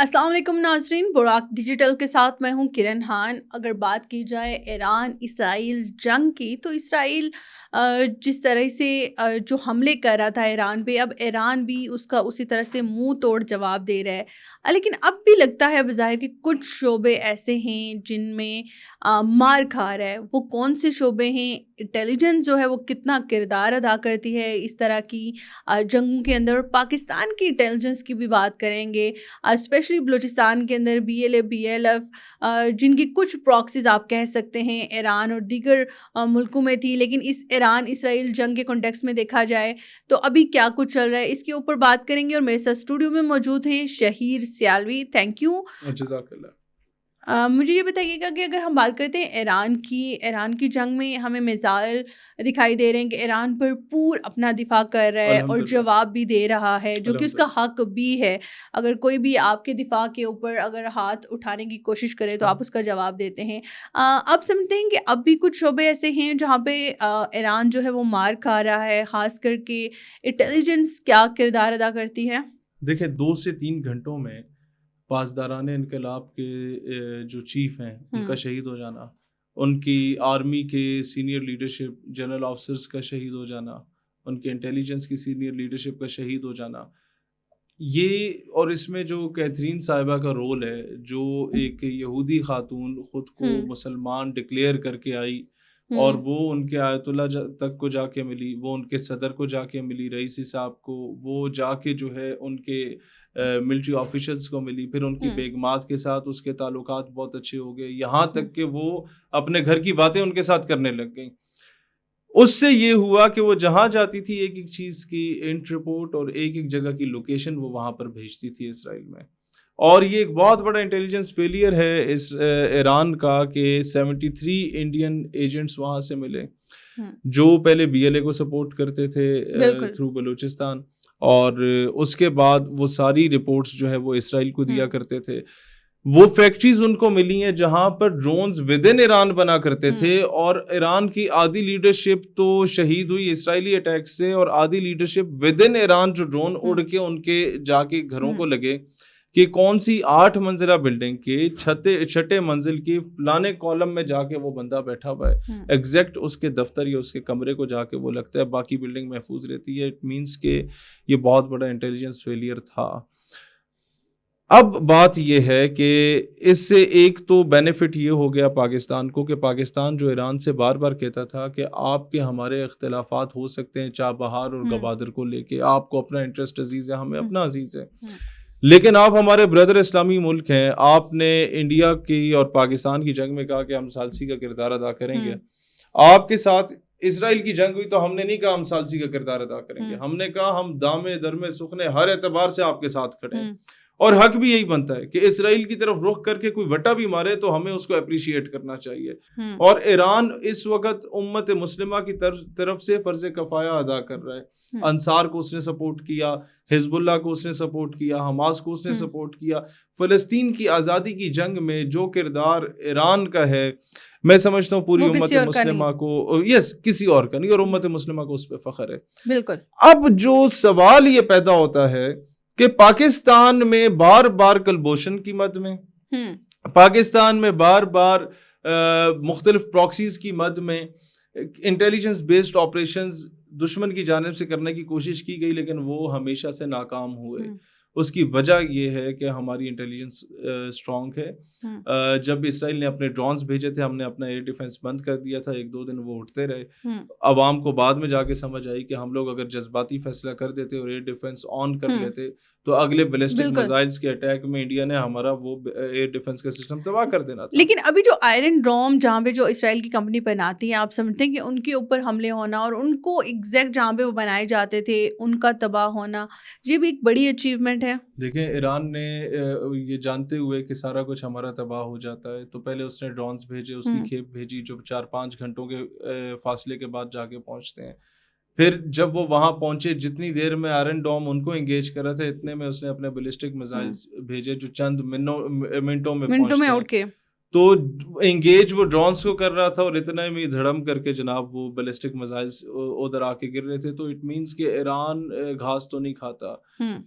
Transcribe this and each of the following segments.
السلام علیکم ناظرین، براق ڈیجیٹل کے ساتھ میں ہوں کرن خان۔ اگر بات کی جائے ایران اسرائیل جنگ کی، تو اسرائیل جس طرح سے جو حملے کر رہا تھا ایران پہ، اب ایران بھی اس کا اسی طرح سے منہ توڑ جواب دے رہا ہے، لیکن اب بھی لگتا ہے بظاہر کہ کچھ شعبے ایسے ہیں جن میں مار کھا رہا ہے۔ وہ کون سے شعبے ہیں؟ انٹیلیجنس جو ہے وہ کتنا کردار ادا کرتی ہے اس طرح کی جنگوں کے اندر، پاکستان کی انٹیلیجنس کی بھی بات کریں گے، اسپیشلی بلوچستان کے اندر BLF جن کی کچھ پراکسیز آپ کہہ سکتے ہیں ایران اور دیگر ملکوں میں تھی، لیکن اس ایران اسرائیل جنگ کے کانٹیکس میں دیکھا جائے تو ابھی کیا کچھ چل رہا ہے، اس کے اوپر بات کریں گے۔ اور میرے ساتھ اسٹوڈیو میں موجود ہیں شہیر سیالوی، تھینک یو، جزاک اللہ۔ مجھے یہ بتائیے گا کہ اگر ہم بات کرتے ہیں ایران کی جنگ میں ہمیں مثال دکھائی دے رہے ہیں کہ ایران بھرپور اپنا دفاع کر رہا ہے اور جواب بھی دے رہا ہے، جو کہ اس کا حق بھی ہے۔ اگر کوئی بھی آپ کے دفاع کے اوپر اگر ہاتھ اٹھانے کی کوشش کرے تو آپ اس کا جواب دیتے ہیں۔ آپ سمجھتے ہیں کہ اب بھی کچھ شعبے ایسے ہیں جہاں پہ ایران جو ہے وہ مار کھا رہا ہے، خاص کر کے انٹیلیجنس کیا کردار ادا کرتی ہے؟ دیکھیں 2 سے 3 گھنٹوں میں پاسداران انقلاب کے جو چیف ہیں ان کا شہید ہو جانا، ان کی آرمی کے سینئر لیڈرشپ جنرل آفیسرز کا شہید ہو جانا، ان کے انٹیلیجنس کی سینئر لیڈرشپ کا شہید ہو جانا، یہ اور اس میں جو کیتھرین صاحبہ کا رول ہے، جو ایک یہودی خاتون خود کو مسلمان ڈکلیئر کر کے آئی اور وہ ان کے آیت اللہ تک کو جا کے ملی، وہ ان کے صدر کو جا کے ملی، رئیسی صاحب کو، وہ جا کے جو ہے ان کے ملٹری آفیشلز کو ملی، پھر ان کی بیگمات کے ساتھ اس کے تعلقات بہت اچھے ہو گئے، یہاں تک کہ وہ اپنے گھر کی باتیں ان کے ساتھ کرنے لگ گئیں۔ اس سے یہ ہوا کہ وہ جہاں جاتی تھی ایک ایک چیز کی انٹ رپورٹ اور ایک ایک جگہ کی لوکیشن وہ وہاں پر بھیجتی تھی اسرائیل میں۔ اور یہ ایک بہت بڑا انٹیلیجنس فیلئر ہے اس ایران کا کہ 73 انڈین ایجنٹس وہاں سے ملے جو پہلے BLA کو سپورٹ کرتے تھے تھرو بلوچستان، اور اس کے بعد وہ ساری رپورٹس جو ہے وہ اسرائیل کو دیا کرتے تھے۔ وہ فیکٹریز ان کو ملی ہیں جہاں پر ڈرونز ود ان ایران بنا کرتے تھے، اور ایران کی آدھی لیڈرشپ تو شہید ہوئی اسرائیلی اٹیک سے، اور آدھی لیڈرشپ ود ان ایران جو ڈرون اڑ کے ان کے جا کے گھروں کو لگے کہ کون سی 8 منزلہ بلڈنگ کے چھٹے منزل کی فلانے کالم میں جا کے وہ بندہ بیٹھا ہوا ہے، ایگزیکٹ اس کے دفتر یا اس کے کمرے کو جا کے وہ لگتا ہے، باقی بلڈنگ محفوظ رہتی ہے۔ اٹ مینس کہ یہ بہت بڑا انٹیلیجنس فیلئر تھا۔ اب بات یہ ہے کہ اس سے ایک تو بینیفٹ یہ ہو گیا پاکستان کو کہ پاکستان جو ایران سے بار بار کہتا تھا کہ آپ کے ہمارے اختلافات ہو سکتے ہیں چاہ بہار اور گوادر کو لے کے، آپ کو اپنا انٹرسٹ عزیز ہے، ہمیں اپنا عزیز ہے، لیکن آپ ہمارے بردر اسلامی ملک ہیں۔ آپ نے انڈیا کی اور پاکستان کی جنگ میں کہا کہ ہم ثالثی کا کردار ادا کریں گے، آپ کے ساتھ اسرائیل کی جنگ ہوئی تو ہم نے نہیں کہا ہم ثالثی کا کردار ادا کریں گے، ہم نے کہا ہم دامے درمے سخنے ہر اعتبار سے آپ کے ساتھ کھڑے ہیں، اور حق بھی یہی بنتا ہے کہ اسرائیل کی طرف رخ کر کے کوئی وٹا بھی مارے تو ہمیں اس کو اپریشیٹ کرنا چاہیے۔ اور ایران اس وقت امت مسلمہ کی طرف سے فرض کفایہ ادا کر رہا ہے۔ انصار کو اس نے سپورٹ کیا، حزب اللہ کو اس نے سپورٹ کیا، حماس کو اس نے سپورٹ کیا۔ فلسطین کی آزادی کی جنگ میں جو کردار ایران کا ہے، میں سمجھتا ہوں پوری امت مسلمہ کو، کسی اور کا نہیں، اور امت مسلمہ کو اس پہ فخر ہے۔ بالکل۔ اب جو سوال یہ پیدا ہوتا ہے کہ پاکستان میں بار بار کلبوشن کی مد میں، پاکستان میں بار بار مختلف پراکسیز کی مد میں انٹیلیجنس بیسڈ آپریشنز دشمن کی جانب سے کرنے کی کوشش کی گئی، لیکن وہ ہمیشہ سے ناکام ہوئے۔ اس کی وجہ یہ ہے کہ ہماری انٹیلیجنس اسٹرانگ ہے۔ جب اسرائیل نے اپنے ڈرونز بھیجے تھے، ہم نے اپنا ایئر ڈیفنس بند کر دیا تھا، 1-2 دن وہ اٹھتے رہے۔ عوام کو بعد میں جا کے سمجھ آئی کہ ہم لوگ اگر جذباتی فیصلہ کر دیتے اور ایئر ڈیفنس آن کر لیتے تو اگلے بیلسٹک میزائلز کے اٹیک میں انڈیا نے ہمارا وہ ایئر ڈیفنس کا سسٹم تباہ کر دینا تھا۔ لیکن ابھی جو آئرن ڈوم جہاں پہ جو اسرائیل کی کمپنی بناتی ہے، آپ سمجھتے ہیں کہ ان کے اوپر حملے ہونا اور ان کو ایگزیکٹ جہاں پہ وہ بنائے جاتے تھے ان کا تباہ ہونا، یہ بھی ایک بڑی اچیومنٹ ہے؟ دیکھیں ایران نے یہ جانتے ہوئے کہ سارا کچھ ہمارا تباہ ہو جاتا ہے تو پہلے اس نے ڈرونز بھیجے، اس کی کھیپ بھیجی جو 4-5 گھنٹوں کے فاصلے کے بعد جا کے پہنچتے ہیں۔ پھر جب وہ وہاں پہنچے، جتنی دیر میں آئرن ڈوم ان کو انگیج کر رہا تھا، اتنے میں اس نے اپنے بیلسٹک میزائلز بھیجے جو چند منٹوں میں پہنچتے ہیں۔ تو انگیج وہ ڈرونس کو کر رہا تھا اور اتنے میں دھڑم کر کے جناب وہ بیلسٹک میزائل ادھر آ کے گر رہے تھے. تو اٹ مینس کہ ایران گھاس تو نہیں کھاتا.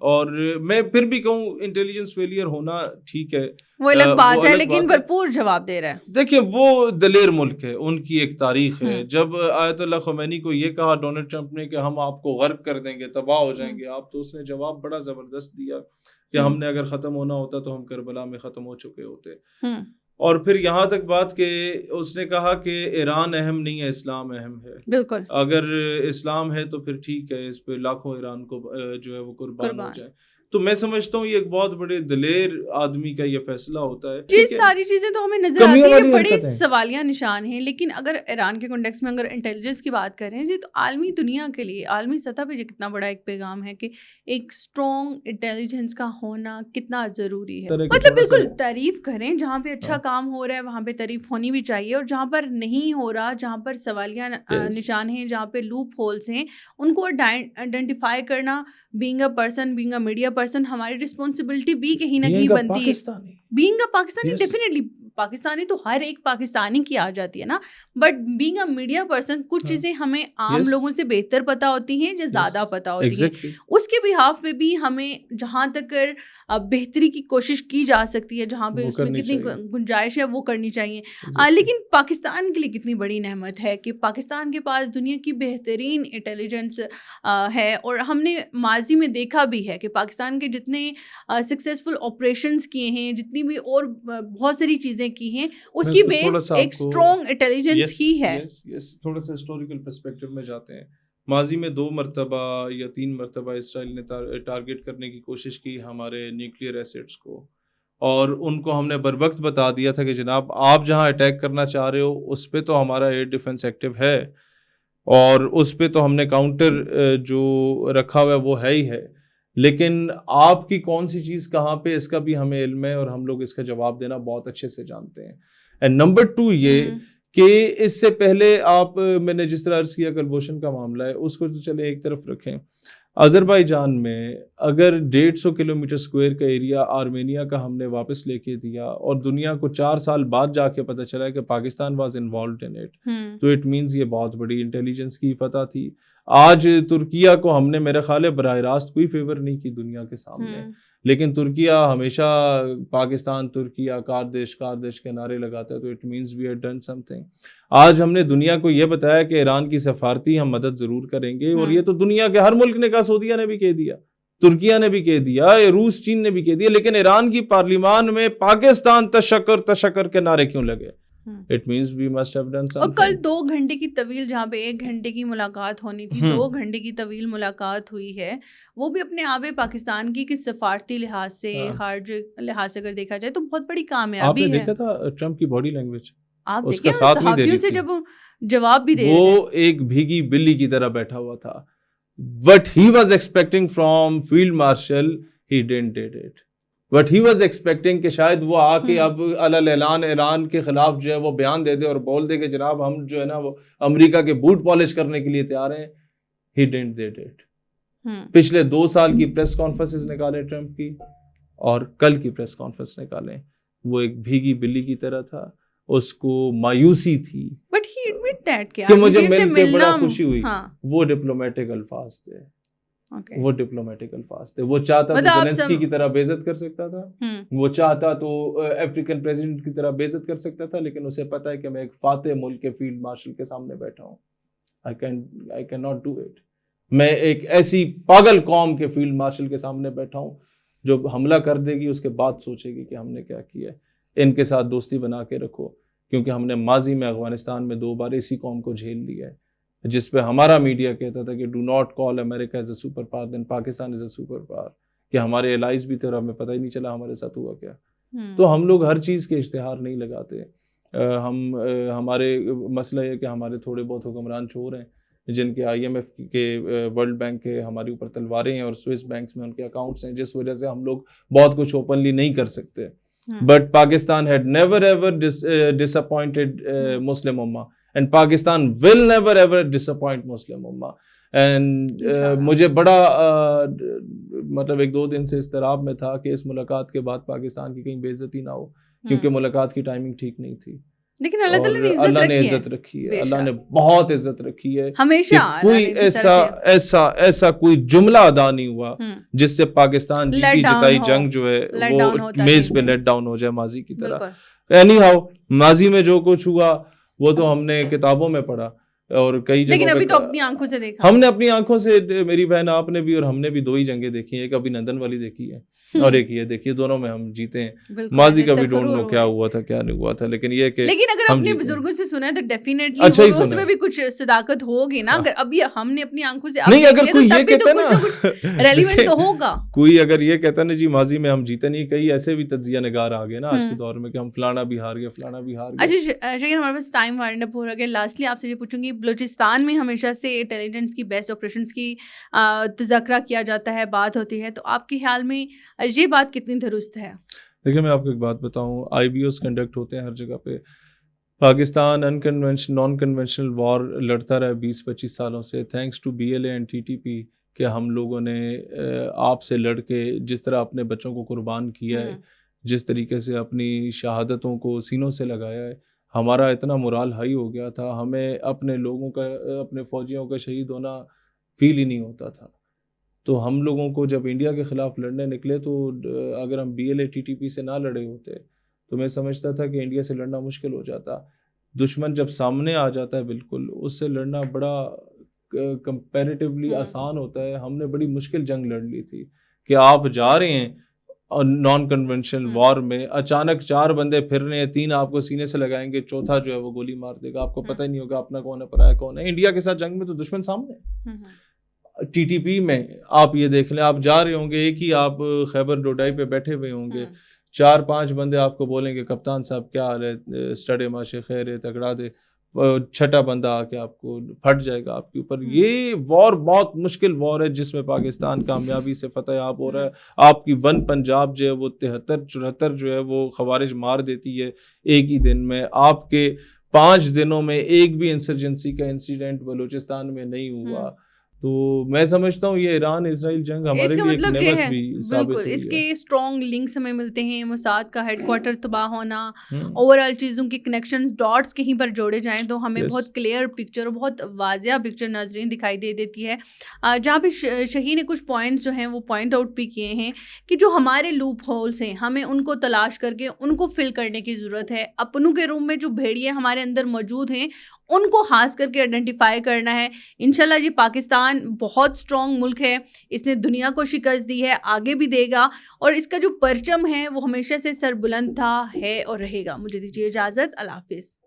اور میں پھر بھی کہوں انٹیلیجنس فیلئر ہونا ٹھیک ہے, وہ الگ بات ہے, لیکن بھرپور جواب دے رہا ہے. دیکھیں وہ دلیر ملک ہے, ان کی ایک تاریخ ہے. جب آیت اللہ خمینی کو یہ کہا ڈونلڈ ٹرمپ نے کہ ہم آپ کو غرق کر دیں گے, تباہ ہو جائیں گے آپ, تو اس نے جواب بڑا زبردست دیا کہ ہم نے اگر ختم ہونا ہوتا تو ہم کربلا میں ختم ہو چکے ہوتے. اور پھر یہاں تک بات کہ اس نے کہا کہ ایران اہم نہیں ہے, اسلام اہم ہے. بالکل, اگر اسلام ہے تو پھر ٹھیک ہے, اس پہ لاکھوں ایران کو جو ہے وہ قربان ہو جائے. تو میں سمجھتا ہوں یہ ایک بہت بڑے دلیر آدمی کا یہ فیصلہ ہوتا ہے. یہ ساری چیزیں تو ہمیں نظر آتی ہیں, بڑے سوالیہ نشان ہیں. لیکن اگر ایران کے کنٹیکس میں اگر انٹیلیجنس کی بات کریں جی, تو عالمی دنیا کے لیے عالمی سطح پہ یہ کتنا بڑا ایک پیغام ہے کہ ایک اسٹرانگ انٹیلیجنس کا ہونا کتنا ضروری ہے. مطلب بالکل تعریف کریں, جہاں پہ اچھا کام ہو رہا ہے وہاں پہ تعریف ہونی بھی چاہیے, اور جہاں پر نہیں ہو رہا, جہاں پر سوالیہ نشان ہیں, جہاں پہ لوپ ہولس ہیں, ان کو آئیڈینٹیفائی کرنا being a person, being a media person, ہماری رسپانسبلٹی بھی کہیں نہ کہیں بنتی ہے. Being a Pakistani, definitely Pakistani تو ہر ایک پاکستانی کی آ جاتی ہے نا, but being a media person کچھ چیزیں ہمیں عام لوگوں سے بہتر پتا ہوتی ہیں جو زیادہ پتا ہوتی ہیں. اس کے بہاف پہ بھی ہمیں جہاں تک بہتری کی کوشش کی جا سکتی ہے, جہاں پہ اس میں کتنی گنجائش ہے وہ کرنی چاہیے. لیکن پاکستان کے لیے کتنی بڑی نعمت ہے کہ پاکستان کے پاس دنیا کی بہترین انٹیلیجنس ہے, اور ہم نے ماضی میں دیکھا بھی ہے کہ پاکستان کے جتنے سکسیزفل آپریشنز کیے ہیں, جتنی بھی اور بہت ساری چیزیں کی ہیں, اس کی بیس ایک اسٹرانگ انٹیلیجنس ہی ہے. تھوڑا سا ہسٹوریکل پرسپیکٹو میں جاتے ہیں. ماضی میں 2 مرتبہ یا 3 مرتبہ اسرائیل نے ٹارگٹ کرنے کی کوشش کی ہمارے نیوکلیئر ایسٹس کو, اور ان کو ہم نے بر وقت بتا دیا تھا کہ جناب آپ جہاں اٹیک کرنا چاہ رہے ہو اس پہ تو ہمارا ایئر ڈیفنس ایکٹیو ہے, اور اس پہ تو ہم نے کاؤنٹر جو رکھا ہوا ہے وہ ہے ہی ہے, لیکن آپ کی کون سی چیز کہاں پہ اس کا بھی ہمیں علم ہے, اور ہم لوگ اس کا جواب دینا بہت اچھے سے جانتے ہیں. اینڈ نمبر 2 یہ کہ اس سے پہلے آپ, میں نے جس طرح عرض کیا کلبھوشن کا معاملہ ہے اس کو تو چلے ایک طرف رکھیں. آذربائیجان میں اگر 150 کلومیٹر اسکوائر کا ایریا آرمینیا کا ہم نے واپس لے کے دیا, اور دنیا کو 4 سال بعد جا کے پتہ چلا کہ Pakistan was involved in it, تو اٹ مینز یہ بہت بڑی انٹیلیجنس کی فتح تھی. آج ترکیہ کو ہم نے میرا خیال ہے براہ راست کوئی فیور نہیں کی دنیا کے سامنے, لیکن ترکیہ ہمیشہ پاکستان ترکیہ کاردش کے نعرے لگاتا ہے, تو it means we had done something. آج ہم نے دنیا کو یہ بتایا کہ ایران کی سفارتی ہم مدد ضرور کریں گے, اور یہ تو دنیا کے ہر ملک نے کہا, سعودیہ نے بھی کہہ دیا, ترکیہ نے بھی کہہ دیا, روس چین نے بھی کہہ دیا, لیکن ایران کی پارلیمان میں پاکستان تشکر کے نعرے کیوں لگے؟ It means we must have done something. اور کل 2 گھنٹے کی طویل, جہاں پہ 1 گھنٹے کی ملاقات ہونی تھی, 2 گھنٹے کی طویل ملاقات ہوئی ہے, وہ بھی اپنے آپ پاکستان کی سفارتی لحاظ سے, خارج لحاظ سے اگر دیکھا جائے تو بہت بڑی کامیابی ہے. آپ نے دیکھا تھا ٹرمپ کی باڈی لینگویج, آپ دیکھیں صحافیوں سے جب جواب بھی دے رہے وہ ایک بھیگی بلی کی طرح بیٹھا ہوا تھا. What he was expecting from Field Marshal, he didn't did it. What he was expecting کہ شاید وہ آ کے اب علی اعلان ایران کے خلاف جو ہے وہ بیان دے دے اور بول دے کہ جناب ہم جو ہے نا وہ امریکہ کے بوٹ پالش کرنے کے لیے تیار ہیں. He didn't did it. پچھلے 2 سال کی پریس کانفرنسز نکالیں ٹرمپ کی, اور کل کی پریس کانفرنس نکالیں, وہ ایک بھیگی بلی کی طرح تھا, اس کو مایوسی تھی. But he admit that کہ مجھے مل کے بڑا خوشی ہوئی. وہ ڈپلومیٹک الفاظ تھے, وہ ڈپلومیٹک الفاظ تھے. وہ چاہتا تو زیلنسکی کی طرح بے عزت کر سکتا تھا, وہ چاہتا تو افریقن پریزیڈنٹ کی طرح بے عزت کر سکتا تھا, لیکن اسے پتا ہے کہ میں ایک فاتح ملک کے فیلڈ مارشل کے سامنے بیٹھا ہوں. I cannot do it. میں ایک ایسی پاگل قوم کے فیلڈ مارشل کے سامنے بیٹھا ہوں جو حملہ کر دے گی, اس کے بعد سوچے گی کہ ہم نے کیا کیا ہے. ان کے ساتھ دوستی بنا کے رکھو, کیونکہ ہم نے ماضی میں افغانستان میں 2 بار اسی قوم کو جھیل لیا ہے, جس پہ ہمارا میڈیا کہتا تھا کہ do not call America as a super power then Pakistan is a super power, کہ ہمارے الائز بھی تھے اور ہمیں پتہ ہی نہیں چلا ہمارے ساتھ ہوا کیا. تو ہم لوگ ہر چیز کے اشتہار نہیں لگاتے. ہمارے مسئلہ یہ کہ ہمارے تھوڑے بہت حکمران چور ہیں جن کے IMF کے ورلڈ بینک کے ہمارے اوپر تلواریں ہیں, اور سوئس بینکس میں ان کے اکاؤنٹس ہیں, جس وجہ سے ہم لوگ بہت کچھ اوپنلی نہیں کر سکتے. But Pakistan had never ever disappointed Muslim Ummah, and Pakistan will never ever disappoint Muslim Ummah. And مجھے بڑا مطلب 1-2 دن سے اضطراب میں تھا کہ اس ملاقات کے بعد پاکستان کی کہیں بے عزتی نہ ہو, کیونکہ ملاقات کی ٹائمنگ ٹھیک نہیں تھی. لیکن اللہ تعالیٰ نے اللہ نے عزت رکھی ہے, اللہ نے بہت عزت رکھی ہے ہمیشہ. کوئی ایسا کوئی جملہ ادا نہیں ہوا جس سے پاکستان جیتی جتائی جنگ جو ہے وہ میز پہ لیٹ ڈاؤن ہو جائے ماضی کی طرح. اینی ہاؤ ماضی میں جو کچھ ہوا وہ تو ہم نے کتابوں میں پڑھا اور کئی جگہوں لیکن ابھی تو اپنی آنکھوں سے دیکھا, ہم نے اپنی آنکھوں سے, میری بہن آپ نے بھی اور ہم نے بھی 2 ہی جنگیں دیکھی ہیں, ایک ابھی نندن والی دیکھی ہے اور ایک یہ دیکھی ہے, دونوں میں ہم جیتے ہیں. ماضی کا بھی ڈونٹ نو کیا ہوا تھا کیا نہیں ہوا تھا, لیکن یہ کہ لیکن اگر اپنے بزرگوں سے سنا ہے تو ڈیفینیٹلی اس میں بھی کچھ صداقت ہوگی نا. اگر ابھی ہم نے اپنی آنکھوں سے نہیں, اگر کوئی یہ کہتا ہے نا ریلیونٹ تو ہوگا. کوئی اگر یہ کہتا ہے نا جی ماضی میں ہم جیتے نہیں, کئی ایسے بھی تجزیہ نگار آ گئے نا آج کے دور میں کہ ہم فلانا بھی ہار گئے فلانا بھی ہار گئے. اچھا شکر, ہمارے پاس ٹائم وائنڈ اپ ہو رہا ہے. لاسٹلی آپ سے یہ پوچھوں گی, بلوچستان میں ہمیشہ سے انٹیلیجنس کی بیسٹ آپریشنس کی تذکرہ کیا جاتا ہے, بات ہوتی ہے, تو آپ کے خیال میں یہ بات کتنی درست ہے؟ دیکھیں میں آپ کو ایک بات بتاؤں, آئی بی اوز کنڈکٹ ہوتے ہیں ہر جگہ پہ. پاکستان نان کنونشنل وار لڑتا رہا 20-25 سالوں سے, thanks to BLA and TTP کہ ہم لوگوں نے آپ سے لڑ کے جس طرح اپنے بچوں کو قربان کیا ہے, جس طریقے سے اپنی شہادتوں کو سینوں سے لگایا ہے, ہمارا اتنا مورال ہائی ہو گیا تھا, ہمیں اپنے لوگوں کا, اپنے فوجیوں کا شہید ہونا فیل ہی نہیں ہوتا تھا. تو ہم لوگوں کو جب انڈیا کے خلاف لڑنے نکلے تو اگر ہم BLA TTP سے نہ لڑے ہوتے تو میں سمجھتا تھا کہ انڈیا سے لڑنا مشکل ہو جاتا. دشمن جب سامنے آ جاتا ہے بالکل, اس سے لڑنا بڑا کمپیریٹیولی آسان ہوتا ہے. ہم نے بڑی مشکل جنگ لڑ لی تھی کہ آپ جا رہے ہیں نان کنونشنل وار میں, اچانک 4 بندے پھر رہے ہیں, 3 آپ کو سینے سے لگائیں گے, چوتھا جو ہے وہ گولی مار دے گا, آپ کو پتہ ہی نہیں ہوگا اپنا کون ہے پرایا کون ہے. انڈیا کے ساتھ جنگ میں تو دشمن سامنے ہے. TTP میں آپ یہ دیکھ لیں, آپ جا رہے ہوں گے, ایک ہی آپ خیبر ڈوڈائی پہ بیٹھے ہوئے ہوں گے, 4-5 بندے آپ کو بولیں گے کپتان صاحب کیا حال ہے, اسٹڈے ماشے خیر ہے, تگڑا دے, 6واں بندہ آ کے آپ کو پھٹ جائے گا آپ کے اوپر. یہ وار بہت مشکل وار ہے جس میں پاکستان کامیابی سے فتح یاب ہو رہا ہے. آپ کی 1 پنجاب جو ہے وہ 73-74 جو ہے وہ خوارج مار دیتی ہے ایک ہی دن میں. آپ کے 5 دنوں میں ایک بھی انسرجنسی کا انسیڈنٹ بلوچستان میں نہیں ہوا. تو میں سمجھتا ہوں یہ ایران اسرائیل جنگ ہمارے لیے ایک نعمت بھی ثابت ہوئی ہے. اس کے اسٹرانگ لنکس ہمیں ملتے ہیں, موساد کا ہیڈ کوارٹر تباہ ہونا, اوور آل چیزوں کے کنیکشنز ڈاٹس کہیں پر جوڑے جائیں تو ہمیں بہت کلیئر پکچر اور بہت واضح پکچر ناظرین دکھائی دے دیتی ہے. جہاں پہ شہید نے کچھ پوائنٹس جو ہیں وہ پوائنٹ آؤٹ بھی کیے ہیں کہ جو ہمارے لوپ ہولس ہیں ہمیں ان کو تلاش کر کے ان کو فل کرنے کی ضرورت ہے. اپنوں کے روم میں جو بھیڑیے ہمارے اندر موجود ہیں ان کو خاص کر کے آئیڈینٹیفائی کرنا ہے. انشاءاللہ یہ پاکستان بہت اسٹرانگ ملک ہے, اس نے دنیا کو شکست دی ہے, آگے بھی دے گا, اور اس کا جو پرچم ہے وہ ہمیشہ سے سر بلند تھا, ہے اور رہے گا. مجھے دیجیے اجازت, اللہ حافظ.